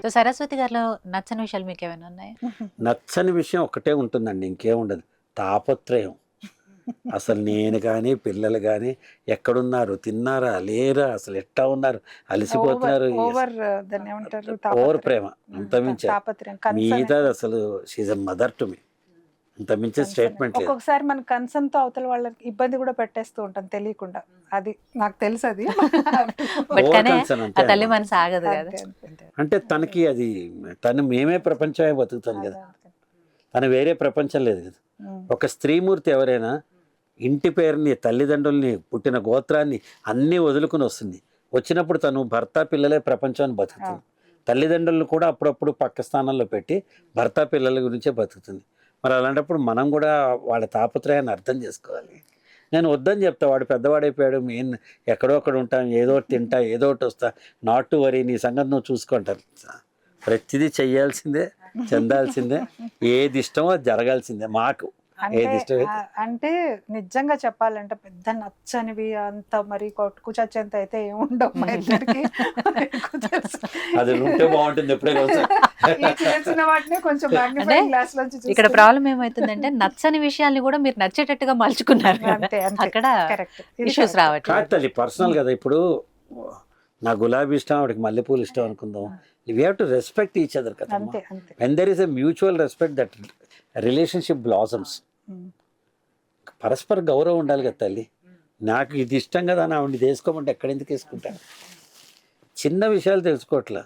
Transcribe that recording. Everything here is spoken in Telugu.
సో సరస్వతి గారిలో నచ్చని విషయాలు మీకు ఏమైనా ఉన్నాయా? నచ్చని విషయం ఒకటే ఉంటుందండి, ఇంకేముండదు. తాపత్రయం. అసలు నేను కానీ పిల్లలు కానీ ఎక్కడున్నారు, తిన్నారా లేరా, అసలు ఎట్టా ఉన్నారు, అలసిపోతున్నారు, ఓవర్ దాన్ని ఏమంటారు, ఓవర్ ప్రేమ. అంత మించి తాపత్రయం, మిగతా అసలు she's a mother to me. అంత మించి స్టేట్మెంట్ లేదు. ఒక్కొక్కసారి మన కన్సర్న్ తో అవతల వాళ్ళకి ఇబ్బంది కూడా పెట్టేస్తూ ఉంటాం తెలియకుండా. అది నాకు తెలుసు. అది బట్ Over కానీ concern ఆ అంతే తల్లి అన్నమాట. మనసు ఆగదు కదా. అంటే తనకి అది, తను మేమే ప్రపంచమే బతుకుతాం కదా, తను వేరే ప్రపంచం లేదు కదా. ఒక స్త్రీమూర్తి ఎవరైనా ఇంటి పేరుని, తల్లిదండ్రుల్ని, పుట్టిన గోత్రాన్ని అన్నీ వదులుకుని వస్తుంది. వచ్చినప్పుడు తను భర్త పిల్లలే ప్రపంచాన్ని బతుకుతుంది. తల్లిదండ్రులను కూడా అప్పుడప్పుడు పక్క స్థానంలో పెట్టి భర్త పిల్లల గురించే బతుకుతుంది. మరి అలాంటప్పుడు మనం కూడా వాళ్ళ తాపత్రయాన్ని అర్థం చేసుకోవాలి. నేను వద్దని చెప్తా, వాడు పెద్దవాడైపోయాడు, నేను ఎక్కడో అక్కడ ఉంటాను, ఏదో ఒకటి తింటా, ఏదో ఒకటి వస్తా, నాట్ టు వరీ, నీ సంగతి నువ్వు చూసుకుంటారు. ప్రతిదీ చెయ్యాల్సిందే, చెందాల్సిందే, ఏది ఇష్టమో అది జరగాల్సిందే. మాకు ఏది ఇష్టం అంటే నిజంగా చెప్పాలంటే పెద్ద నచ్చనివి అంత మరి కొట్టుకు చచ్చేంత అయితే ఏముండవు మా ఇద్దరికి. అది ఉంటే బాగుంటుంది ఎప్పుడే కదా. చిన్న వాటిని కొంచెం అంటే magnifying glass లోంచి ఇక్కడ చూస్తే ప్రాబ్లం ఏమైతుందంటే నచ్చని విషయాల్ని కూడా మీరు నచ్చేటట్టుగా మలుచుకున్నారు కదా. అంతే, అంతే. అక్కడ Correct. ఇది ఇష్యూస్ correct. రావట్లేదు. కాదు తల్లి, పర్సనల్ కదా. ఇప్పుడు నా గులాబీ ఇష్టం, ఆవిడకి మల్లెపూలు ఇష్టం అనుకుందాం. We have to respect each other కదా. అంతే, అంతే. When there is a mutual respect, that relationship blossoms. పరస్పర గౌరవం ఉండాలి కదా తల్లి. నాకు ఇది ఇష్టం కదా అని ఆవిడ వేసుకోమంటే ఎక్కడెందుకు వేసుకుంటాను? చిన్న విషయాలు తెలుసుకోవట్లా.